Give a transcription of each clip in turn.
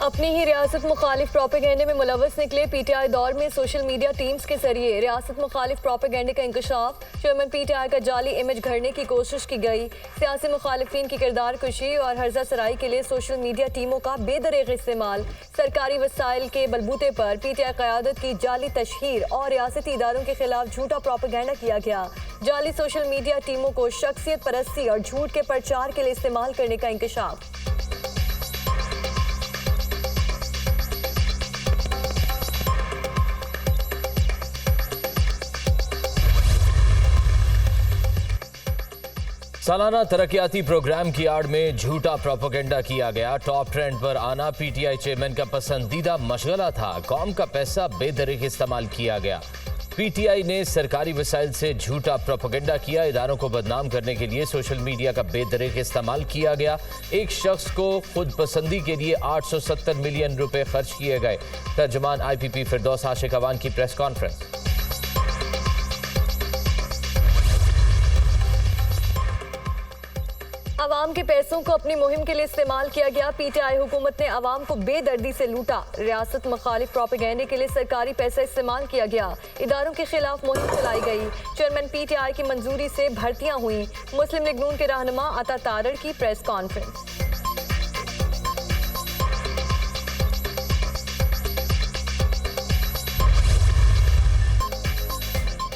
अपनी ही रियासत मुखालिफ प्रोपेगेंडे में मुलव्वस निकले पीटीआई दौर में सोशल मीडिया टीम्स के जरिए रियासत मुखालिफ प्रोपेगेंडे का इंकशाफ। चेयरमैन पीटीआई का जाली इमेज घड़ने की कोशिश की गई। सियासी मुखालिफिन की किरदार कुशी और हर्जा सराई के लिए सोशल मीडिया टीमों का बेदरेग इस्तेमाल। सरकारी वसाइल के बलबूते पर पीटीआई क़यादत की जाली तशहीर और रियासती इदारों के खिलाफ झूठा प्रोपेगेंडा किया गया। जाली सोशल मीडिया टीमों को शख्सियत परस्ती और झूठ के प्रचार के लिए इस्तेमाल करने का इंकशाफ। सालाना तरक्याती प्रोग्राम की आड़ में झूठा प्रोपेगेंडा किया गया। टॉप ट्रेंड पर आना पीटीआई चेयरमैन का पसंदीदा मशगला था। कौम का पैसा बेदरीग इस्तेमाल किया गया। पीटीआई ने सरकारी वसाइल से झूठा प्रोपेगेंडा किया। इदारों को बदनाम करने के लिए सोशल मीडिया का बेदरीग इस्तेमाल किया गया। एक शख्स को खुद पसंदी के लिए 870 मिलियन रुपए खर्च किए गए। तर्जुमान IPP फिरदौस आशिक अवान की प्रेस कॉन्फ्रेंस। अवाम के पैसों को अपनी मुहिम के लिए इस्तेमाल किया गया। पीटीआई हुकूमत ने अवाम को बेदर्दी से लूटा। रियासत मुखालिफ प्रोपेगेंडे के लिए सरकारी पैसा इस्तेमाल किया गया। इदारों के खिलाफ मुहिम चलाई गई। चेयरमैन पीटीआई की मंजूरी से भर्तियां हुई। मुस्लिम लीग नून के रहनुमा अता तारड़ की प्रेस कॉन्फ्रेंस।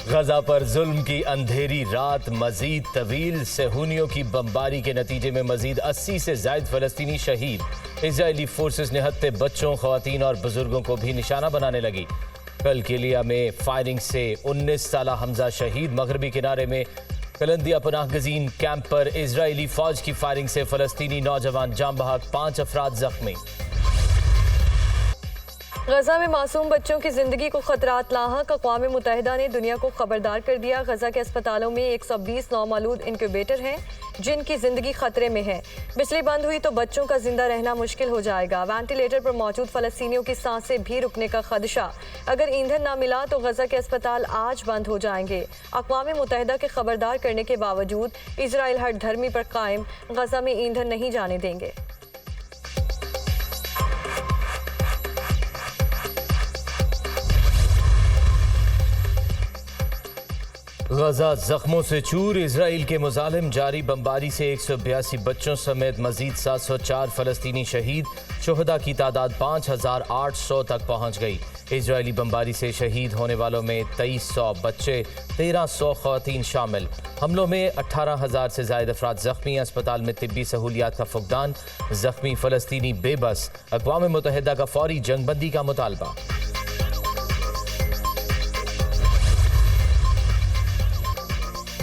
गजा पर जुल्म की अंधेरी रात मजीद तवील। सेहूनियों की बमबारी के नतीजे में मजीद 80 से जायद फलस्तीनी शहीद। इजरायली फोर्सेस निहत्ते बच्चों, खवातीन और बुजुर्गों को भी निशाना बनाने लगी। कल किलिया में फायरिंग से 19 साला हमजा शहीद। मगरबी किनारे में कलंदिया पनाह गजीन कैंप पर इजरायली फौज की फायरिंग से फलस्तीनी नौजवान जाम बहक, 5 अफराद जख्मी। गजा में मासूम बच्चों की जिंदगी को खतरात लाहक। अक़वाम मुत्तहिदा ने दुनिया को खबरदार कर दिया। गजा के अस्पतालों में 120 नौमालूद इंक्यूबेटर हैं जिनकी जिंदगी खतरे में है। बिजली बंद हुई तो बच्चों का जिंदा रहना मुश्किल हो जाएगा। वेंटिलेटर पर मौजूद फलस्तीनियों की सांसें भी रुकने का खदशा। अगर ईंधन ना मिला तो गजा के अस्पताल आज बंद हो जाएंगे। अक़वाम मुत्तहिदा के खबरदार करने के बावजूद इजराइल हर धर्मी पर कायम। गजा में ईंधन नहीं जाने देंगे। गजा जख्मों से चूर। इजराइल के मुजालिम जारी बमबारी से 182 बच्चों समेत मजीद 704 फलस्तीनी शहीद। शुहदा की तादाद 5800 तक पहुंच गई। इजरायली बमबारी से शहीद होने वालों में 2300 बच्चे, 1300 खवातीन शामिल। हमलों में 18,000 से ज्यादा अफराद जख्मी। अस्पताल में तिब्बी सहूलियात का फुकदान। जख्मी फलस्तीनी बेबस। अक़वाम मुत्तहिदा का फौरी जंगबंदी का मुतालबा।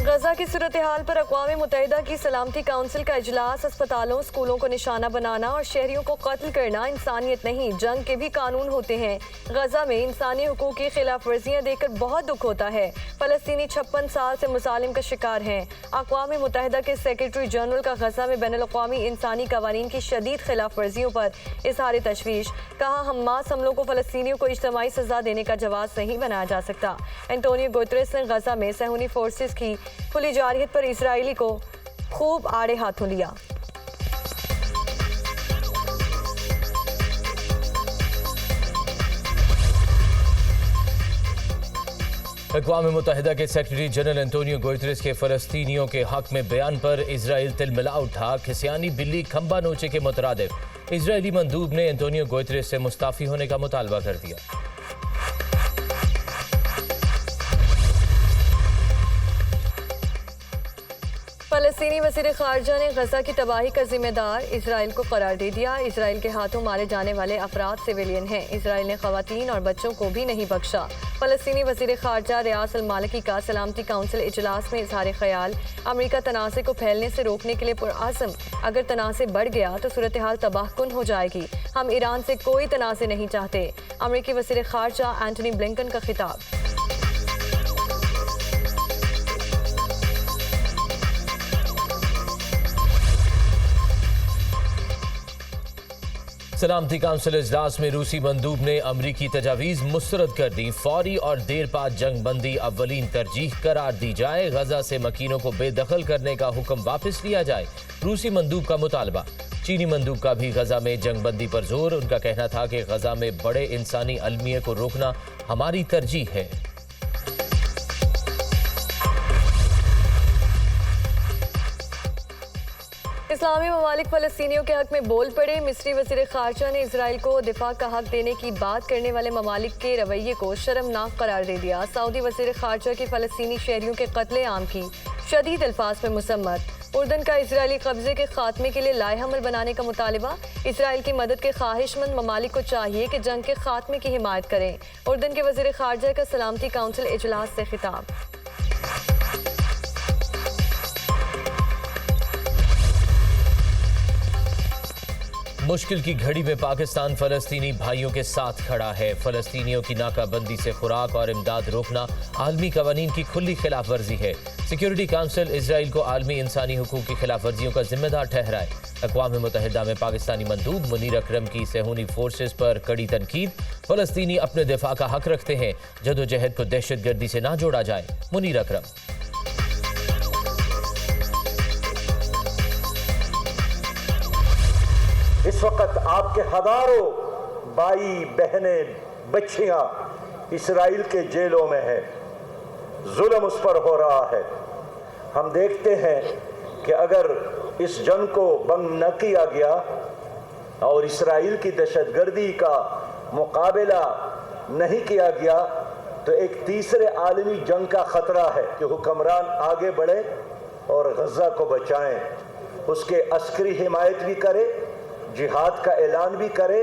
गजा की सूरत हाल पर अक़वाम मुत्तहिदा की सलामती काउंसिल का इजलास। अस्पतालों, स्कूलों को निशाना बनाना और शहरियों को कत्ल करना इंसानियत नहीं, जंग के भी कानून होते हैं। गजा में इंसानी हुकूक की खिलाफ वर्जियाँ देखकर बहुत दुख होता है। फलस्तीनी 56 साल से मुसालिम का शिकार हैं। अक़वाम मुत्तहिदा के सेक्रेटरी जनरल का गजा में बैनुल-अक़वामी इंसानी कवानीन की शदीद खिलाफ वर्जियों पर इजहार तशवीश। कहा, हमास हमलों को फलस्तीनियों को इज्तमाई सजा देने का जवाब नहीं बनाया जा सकता। एंटोनियो गुतरेस ने गजा में सेहूनी फोर्सेस की खुली जारहियत पर इजरायली को खूब आड़े हाथों लिया। अक़वाम मुत्तहिदा के सेक्रेटरी जनरल एंटोनियो गुतरेस के फलस्तीनियों के हक में बयान पर इजराइल तिलमिला उठा। खिसियानी बिल्ली खंबा नोचे के मुतरादिफ इजरायली मंदूब ने एंटोनियो गुतरेस से मुस्ताफी होने का मुतालबा कर दिया। फलस्तीनी वज़ीर ख़ारजा ने गजा की तबाही का जिम्मेदार इजराइल को करार दे दिया। इजराइल के हाथों मारे जाने वाले अफराद सिविलियन हैं। इजराइल ने ख़वातीन और बच्चों को भी नहीं बख्शा। फलस्तीनी वज़ीर ख़ारजा रियास अल मालिकी का सलामती काउंसिल इजलास में इजहार ख्याल। अमरीका तनाज़े को फैलने से रोकने के लिए पुरअज़्म। अगर तनाज़े बढ़ गया तो सूरत हाल तबाहकुन हो जाएगी। हम ईरान से कोई तनाज़े नहीं चाहते। अमरीकी वज़ीर ख़ारजा एंटनी ब्लिंकन का खिताब। सलामती काउंसिल इजलास में रूसी मंदूब ने अमरीकी तजावीज़ मुस्तरद कर दी। फौरी और देर बाद जंग बंदी अव्वलीन तरजीह करार दी जाए। गजा से मकीनों को बेदखल करने का हुक्म वापस लिया जाए। रूसी मंदूब का मुतालबा। चीनी मंदूब का भी गजा में जंग बंदी पर जोर। उनका कहना था कि गजा में बड़े इंसानी अलमिये को रोकना हमारी तरजीह है। इस्लामी ममालिक फ़लस्तीनियों के हक में बोल पड़े। मिस्री वज़ीर ख़ारजा ने इसराइल को दिफा का हक देने की बात करने वाले ममालिक के रवैये को शर्मनाक करार दे दिया। सऊदी वज़ीर ख़ारजा की फ़लस्तीनी शहरियों के कत्ले आम की शदीद अल्फाज में मुसम्मत। उर्दन का इसराइली कब्जे के खात्मे के लिए लाएहमल बनाने का मुतालिबा। इसराइल की मदद के ख्वाहिशमंद ममालिक को चाहिए कि जंग के खात्मे की हिमायत करें। उर्दन के वज़ीर ख़ारजा का सलामती काउंसिल इजलास से खिताब। मुश्किल की घड़ी में पाकिस्तान फ़लस्तीनी भाइयों के साथ खड़ा है। फ़लस्तीनियों की नाकाबंदी से खुराक और इमदाद रोकना आलमी कवानीन की खुली खिलाफ वर्जी है। सिक्योरिटी काउंसिल इसराइल को आलमी इंसानी हुकूक की खिलाफ वर्जियों का जिम्मेदार ठहराए। अक़वाम मुत्तहिदा में पाकिस्तानी मंदूब मुनीर अकरम की सेहूनी फोर्सेस पर कड़ी तनकीद। फ़लस्तीनी अपने दिफा का हक रखते हैं, जदोजहद को दहशत गर्दी से ना जोड़ा जाए। मुनीर अकरम। इस वक्त आपके हजारों भाई बहनें बच्चियां इसराइल के जेलों में हैं। जुल्म उस पर हो रहा है। हम देखते हैं कि अगर इस जंग को बंद न किया गया और इसराइल की दहशतगर्दी का मुकाबला नहीं किया गया तो एक तीसरे आलमी जंग का खतरा है कि हुक्मरान आगे बढ़े और गजा को बचाएं, उसके अस्करी हिमायत भी करे, जिहाद का ऐलान भी करे,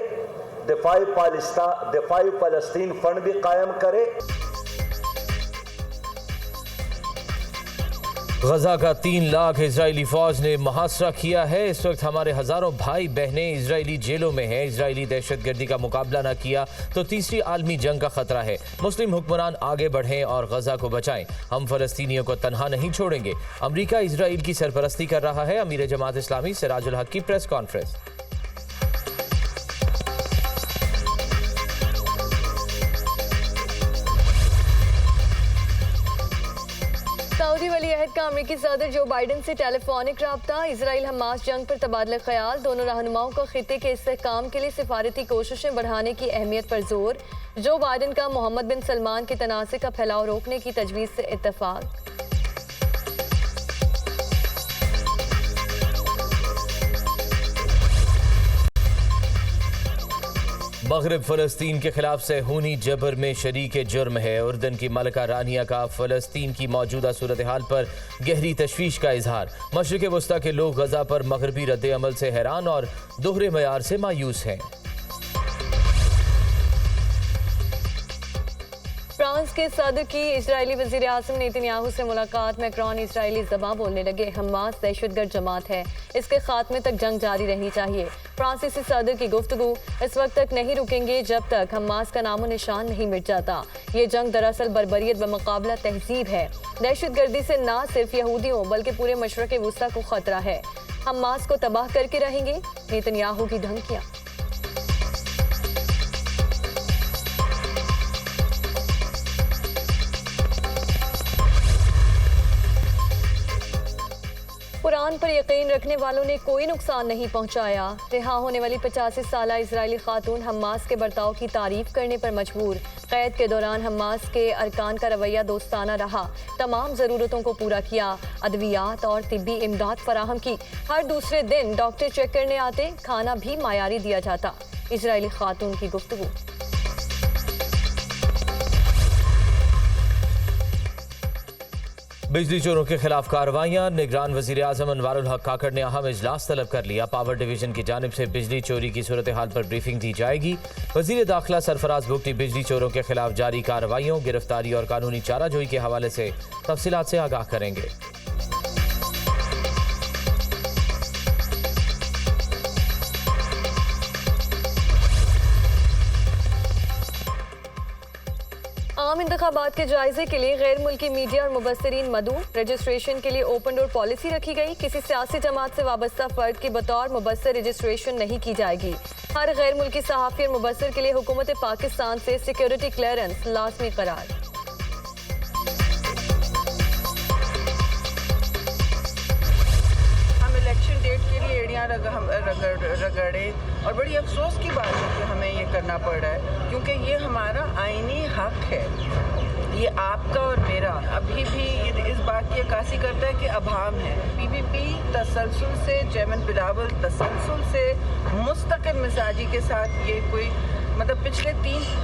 दिफाई फ़लस्तीन फंड भी कायम करे। गजा का 3 लाख इजरायली फौज ने मुहासरा किया है। इस वक्त हमारे हजारों भाई बहनें इजरायली जेलों में हैं। इजरायली दहशतगर्दी का मुकाबला न किया तो तीसरी आलमी जंग का खतरा है। मुस्लिम हुक्मरान आगे बढ़ें और गजा को बचाएं। हम फलस्तीनियों को तनहा नहीं छोड़ेंगे। अमरीका इजराइल की सरपरस्ती कर रहा है। अमीर जमात इस्लामी सिराजुल हक की प्रेस कॉन्फ्रेंस। सऊदी वली अहद का अमेरिकी सदर जो बाइडन से टेलीफोनिक रब्ता। इसराइल हमास जंग पर तबादला ख्याल। दोनों रहनुमाओं का खित्ते के इस्तेहकाम के लिए सिफारती कोशिशें बढ़ाने की अहमियत पर जोर। जो बाइडन का मोहम्मद बिन सलमान के तनाज़े का फैलाव रोकने की तजवीज़ से इत्तफाक। मगरब फ़लस्तीन के खिलाफ सेहूनी जबर में शरीक जुर्म है। उर्दन की मलका रानिया का फ़लस्तीन की मौजूदा सूरत हाल पर गहरी तशवीश का इजहार। मशरिक़ वस्ता के लोग गजा पर मगरबी रद्द अमल से हैरान और दोहरे मयार से मायूस हैं। फ्रांस के सदर की इजरायली वज़ीर आज़म नेतन्याहू से मुलाकात। मैक्रोन इजरायली ज़बान बोलने लगे। हमास दहशतगर्द जमात है, इसके खात्मे तक जंग जारी रहनी चाहिए। फ्रांसीसी सदर की गुफ्तगू। इस वक्त तक नहीं रुकेंगे जब तक हमास का नामो निशान नहीं मिट जाता। ये जंग दरअसल बर्बरियत बमुकाबला तहजीब है। दहशतगर्दी से ना सिर्फ यहूदियों बल्कि पूरे मशरक़ वस्ता को खतरा है। हमास को तबाह करके रहेंगे, नेतन्याहू की धमकियाँ। कुरान पर यकीन रखने वालों ने कोई नुकसान नहीं पहुंचाया। रिहा होने वाली 85 साला इजरायली खातून हमास के बर्ताव की तारीफ करने पर मजबूर। कैद के दौरान हमास के अरकान का रवैया दोस्ताना रहा। तमाम ज़रूरतों को पूरा किया। अद्वियात और तिब्बी इमदाद फराहम की। हर दूसरे दिन डॉक्टर चेक करने आते। खाना भी मायारी दिया जाता। इजरायली खातून की गुफ्तगू। बिजली चोरों के खिलाफ कार्रवाइयां। निगरान वजीर आजम अनवारुल हक काकड़ ने अहम इजलास तलब कर लिया। पावर डिवीजन की जानिब से बिजली चोरी की सूरत हाल पर ब्रीफिंग दी जाएगी। वजीर दाखिला सरफराज भुगती बिजली चोरों के खिलाफ जारी कार्रवाइयों, गिरफ्तारी और कानूनी चाराजोई के हवाले से तफसीलात से आगाह करेंगे। आम इंतखाब इंतखाबात के जायजे के लिए गैर मुल्की मीडिया और मुबस्सिरीन मदऊ। रजिस्ट्रेशन के लिए ओपन डोर पॉलिसी रखी गई। किसी सियासी जमात से वाबस्ता फर्द की बतौर मुबस्सिर रजिस्ट्रेशन नहीं की जाएगी। हर गैर मुल्की सहाफ़ी और मुबस्सिर के लिए हुकूमत पाकिस्तान से सिक्योरिटी क्लियरेंस लाजमी करार। इलेक्शन डेट के लिए एड़ियाँ रगड़े और बड़ी अफसोस की बात है कि हमें ये करना पड़ रहा है, क्योंकि ये हमारा आईनी हक है। ये आपका और मेरा अभी भी इस बात की अक्कासी करता है कि अभाम है। पीपीपी तसलसल से, चेयरमैन बिलावल तसलसल से मुस्तकिल मिजाजी के साथ ये कोई मतलब पिछले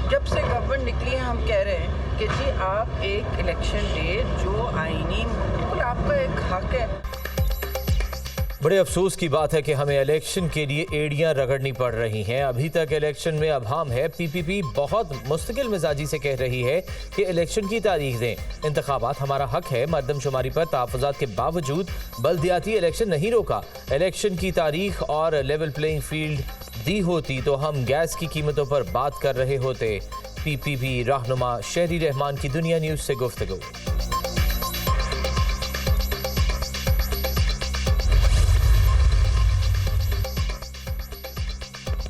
जब से गवर्नमेंट निकली है हम कह रहे हैं कि जी आप एक इलेक्शन डे जो आईनी बिल्कुल आपका एक हक है। बड़े अफसोस की बात है कि हमें इलेक्शन के लिए एड़ियां रगड़नी पड़ रही हैं। अभी तक इलेक्शन में अभाम है। पीपीपी बहुत मुस्तकिल मिजाजी से कह रही है कि इलेक्शन की तारीख दें। इंतखाबात हमारा हक है। मरदमशुमारी पर तहफ़्फ़ुज़ात के बावजूद बल्दियाती इलेक्शन नहीं रोका। इलेक्शन की तारीख और लेवल प्लेइंग फील्ड दी होती तो हम गैस की कीमतों पर बात कर रहे होते। पीपीपी रहनुमा शहरी रहमान की दुनिया न्यूज़ से गुफ्तगू।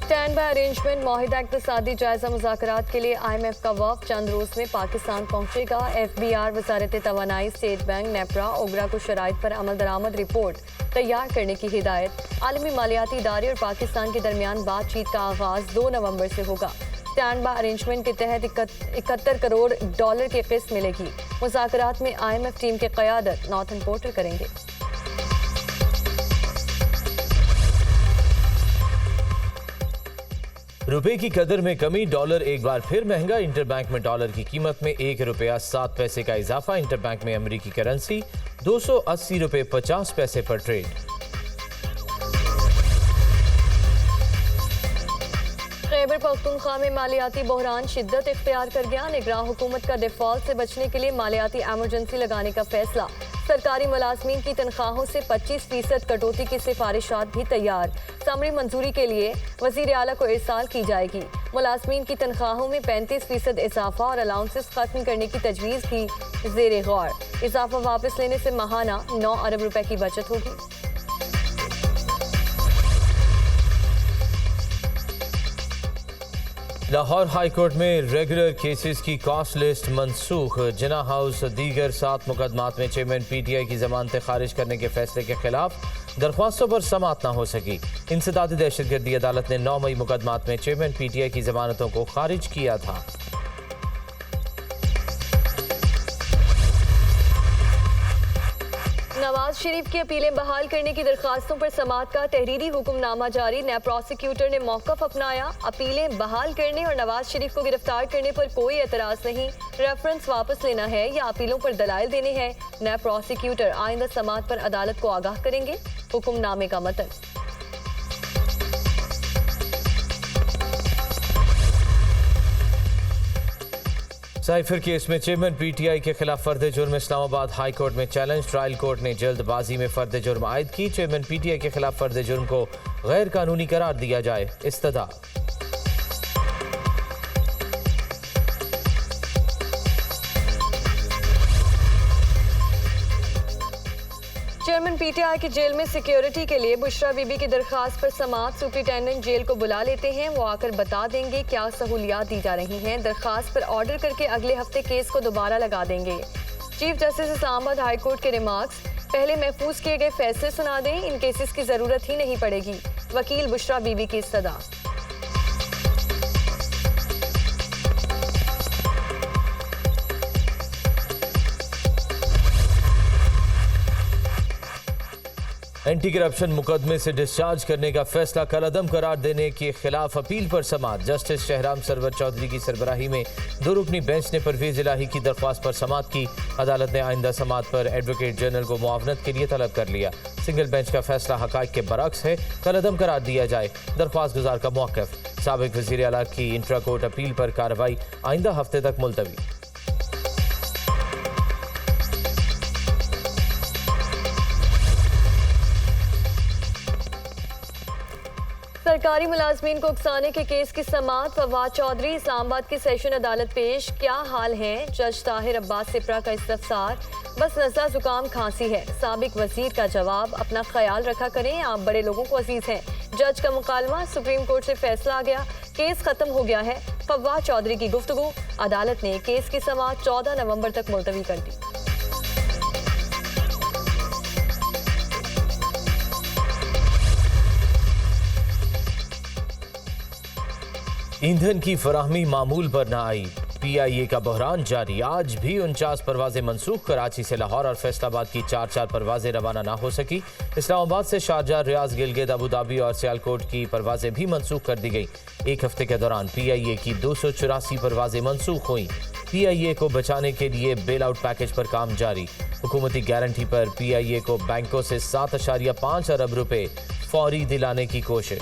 स्टैंड बाय अरेंजमेंट माहिदा इक़्तिसादी जायजा मुज़ाकरात के लिए IMF का वफ़द चंद रोज़ में पाकिस्तान पहुंचेगा। FBR, वज़ारत तवानाई, स्टेट बैंक, नेपरा, ओगरा को शराइत पर अमल दरामद रिपोर्ट तैयार करने की हिदायत। आलमी मालियाती इदारे और पाकिस्तान के दरमियान बातचीत का आगाज़ 2 नवंबर से होगा। स्टैंड बाय अरेंजमेंट के तहत 71 करोड़ डॉलर की किस्त मिलेगी। मुज़ाकरात में IMF टीम की क़यादत नॉर्थन पोर्टर करेंगे। रुपए की कदर में कमी, डॉलर एक बार फिर महंगा। इंटरबैंक में डॉलर की कीमत में 1 रुपया 7 पैसे का इजाफा। इंटरबैंक में अमेरिकी करेंसी 280 रुपये 50 पैसे पर ट्रेड। खैबर पख्तूनख्वा में मालियाती बहरान शिद्दत इख्तियार कर गया। निगरान हुकूमत का डिफॉल्ट से बचने के लिए मालियाती एमरजेंसी लगाने का फैसला। सरकारी मुलाजमीन की तनख्वाहों से 25% कटौती की सिफारिशात भी तैयार। समरी मंजूरी के लिए वजीर आला को इरसाल की जाएगी। मुलाजमीन की तनख्वाहों में 35% इजाफा और अलाउंसेस खत्म करने की तजवीज़ भी ज़ेरे गौर। इजाफा वापस लेने से माहाना 9 अरब रुपए की बचत होगी। लाहौर हाई कोर्ट में रेगुलर केसेस की कॉस्ट लिस्ट मनसूख। जिना हाउस दीगर 7 मुकदमात में चेयरमैन PTI की जमानतें खारिज करने के फैसले के खिलाफ दरख्वास्तों पर समाअत न हो सकी। इंसदाद दहशतगर्दी अदालत ने 9 मई मुकदमात में चेयरमैन PTI की जमानतों को खारिज किया था। नवाज शरीफ की अपीलें बहाल करने की दरखास्तों पर समाअत का तहरीरी हुक्मनामा जारी। नैब प्रोसिक्यूटर ने मौक़िफ़ अपनाया। अपीलें बहाल करने और नवाज शरीफ को गिरफ्तार करने पर कोई एतराज़ नहीं। रेफरेंस वापस लेना है या अपीलों पर दलाइल देने हैं। नैब प्रोसिक्यूटर आइंदा समाअत पर अदालत को आगाह करेंगे। हुक्मनामे का मतन। साइफर केस में चेयरमैन PTI के खिलाफ फर्द जुर्म इस्लामाबाद हाई कोर्ट में चैलेंज। ट्रायल कोर्ट ने जल्दबाजी में फर्द जुर्म आयद की। चेयरमैन PTI के खिलाफ फर्द जुर्म को गैर कानूनी करार दिया जाए। इस्तदा। चेयरमैन PTI की जेल में सिक्योरिटी के लिए बुशरा बीबी की दरखास्त पर समाअत। सुप्रिंटेंडेंट जेल को बुला लेते हैं। वो आकर बता देंगे क्या सहूलियात दी जा रही हैं। दरखास्त पर ऑर्डर करके अगले हफ्ते केस को दोबारा लगा देंगे। Chief justice Islamabad high court के रिमार्क्स, पहले महफूज किए गए फैसले सुना दें। इन केसेस की जरूरत ही नहीं पड़ेगी। वकील बुशरा बीबी की इस्तदा। एंटी करप्शन मुकदमे से डिस्चार्ज करने का फैसला कलअदम करार देने के खिलाफ अपील पर समाअत। जस्टिस शहराम सरवर चौधरी की सरबराही में 2 रुकनी बेंच ने परवेज इलाही की दरख्वास्त पर समाअत की। अदालत ने आइंदा समाअत पर एडवोकेट जनरल को मुआवनत के लिए तलब कर लिया। सिंगल बेंच का फैसला हकायक के बरअक्स है। कलअदम करार दिया जाए। दरख्वास्त गुजार का मौक़िफ़। साबिक़ वज़ीर आला की इंट्रा कोर्ट अपील पर कार्रवाई आइंदा हफ्ते तक मुलतवी। सरकारी मुलाजमीन को उकसाने के केस की समाअत। फवाद चौधरी इस्लामाबाद की सेशन अदालत पेश। क्या हाल है? जज ताहिर अब्बास सिप्रा का इस्तफसार। बस नज़ला जुकाम खांसी है। साबिक वजीर का जवाब, अपना ख्याल रखा करें, आप बड़े लोगों को अजीज हैं। जज का मुकालमा, सुप्रीम कोर्ट से फैसला आ गया, केस खत्म हो गया है। फवाद चौधरी की गुफ्तगू। अदालत ने केस की समाअत 14 नवंबर तक मुलतवी कर दी। ईंधन की फराहमी मामूल पर न आई। PIA का बहरान जारी। आज भी 49 परवाजें मनसूख। कराची से लाहौर और फैसलाबाद की 4 परवाजें रवाना ना हो सकी। इस्लामाबाद से शारजाह, रियाज, गिलगित, अबू धाबी और सियालकोट की परवाजें भी मनसूख कर दी गई। एक हफ्ते के दौरान PIA की 284 परवाजें मनसूख हुई। PIA को बचाने के लिए बेल आउट पैकेज पर काम जारी। हुकूमती गारंटी पर PIA को बैंकों से 7.5 अरब रुपए फौरी दिलाने की कोशिश।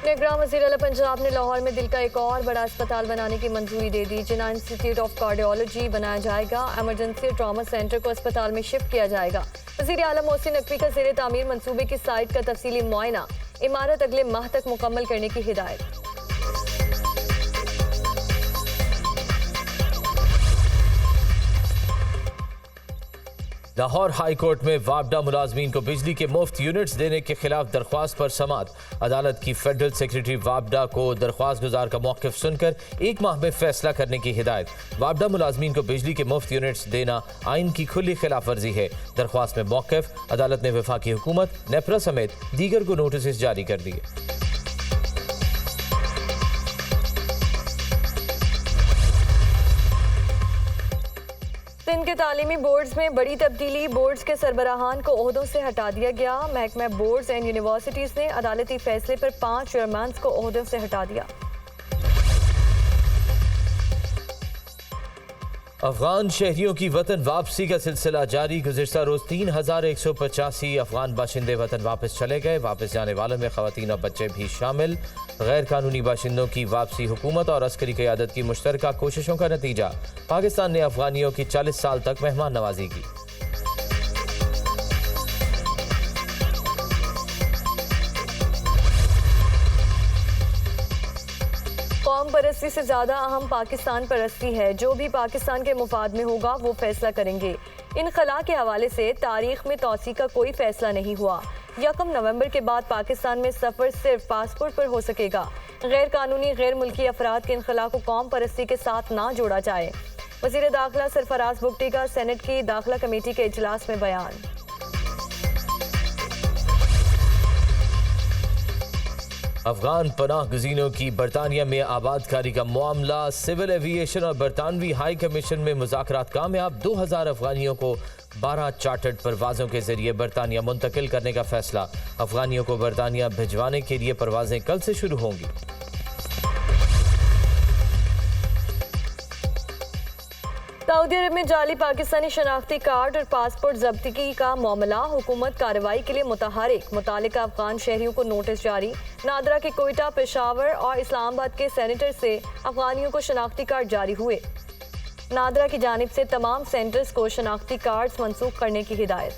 निगरान वज़ीर आला पंजाब ने लाहौर में दिल का एक और बड़ा अस्पताल बनाने की मंजूरी दे दी। जिन्ना इंस्टीट्यूट ऑफ कार्डियोलॉजी बनाया जाएगा। एमरजेंसी और ट्रॉमा सेंटर को अस्पताल में शिफ्ट किया जाएगा। वज़ीर आला मोहसिन नकवी का ज़ेरे तामीर मंसूबे की साइट का तफसीली मुआयना। इमारत अगले माह तक मुकम्मल करने की हिदायत। लाहौर हाई कोर्ट में वापडा मुलाजमीन को बिजली के मुफ्त यूनिट्स देने के खिलाफ दरख्वास्त पर समाअत। अदालत की फेडरल सेक्रेटरी वापडा को दरख्वास्त गुजार का मौक़िफ़ सुनकर 1 माह में फैसला करने की हिदायत। वापडा मुलाजमीन को बिजली के मुफ्त यूनिट्स देना आइन की खुली खिलाफ वर्जी है। दरख्वास्त में मौक़िफ़। अदालत ने वफाकी हुकूमत, नेपरा समेत दीगर को नोटिस जारी कर दिए। सिंध के तालीमी बोर्ड्स में बड़ी तब्दीली। बोर्ड्स के सरबराहान को ओहदों से हटा दिया गया। महकमा बोर्ड्स एंड यूनिवर्सिटीज ने अदालती फैसले पर 5 चेयरमैन को ओहदों से हटा दिया। अफगान शहरियों की वतन वापसी का सिलसिला जारी। गुज़िश्ता रोज 3185 अफगान बाशिंदे वतन वापस चले गए। वापस जाने वालों में ख़वातीन और बच्चे भी शामिल। गैर कानूनी बाशिंदों की वापसी हुकूमत और अस्करी क़यादत की मुश्तरका कोशिशों का नतीजा। पाकिस्तान ने अफगानियों की 40 साल तक मेहमान नवाजी की। कौम परस्ती से ज़्यादा अहम पाकिस्तान परस्ती है। जो भी पाकिस्तान के मुफाद में होगा वो फैसला करेंगे। इनखला के हवाले से तारीख में तौसी का कोई फैसला नहीं हुआ। 1 नवंबर के बाद पाकिस्तान में सफ़र सिर्फ पासपोर्ट पर हो सकेगा। गैर कानूनी गैर मुल्की अफराद के इनखला को कौम परस्ती के साथ ना जोड़ा जाए। वज़ीर दाखिला सरफराज बुगटी का सेनेट की दाखिला कमेटी के इजलास में बयान। अफगान पनाह गुज़ीनों की बरतानिया में आबादकारी का मामला। सिविल एविएशन और बरतानवी हाई कमीशन में मुज़ाकरात कामयाब। 2000 अफगानियों को 12 चार्टर्ड परवाज़ों के जरिए बरतानिया मुंतकिल करने का फैसला। अफगानियों को बरतानिया भिजवाने के लिए परवाज़ें कल से शुरू होंगी। सऊदी अरब में जाली पाकिस्तानी शनाख्ती कार्ड और पासपोर्ट जब्ती का मामला। हुकूमत कार्रवाई के लिए मुतहरिक। मुतालिका अफगान शहरियों को नोटिस जारी। नादरा के कोयटा, पेशावर और इस्लामाबाद के सेनेटर से अफगानियों को शनाख्ती कार्ड जारी हुए। नादरा की जानिब से तमाम सेंटर्स को शनाख्ती कार्ड्स मनसूख करने की हिदायत।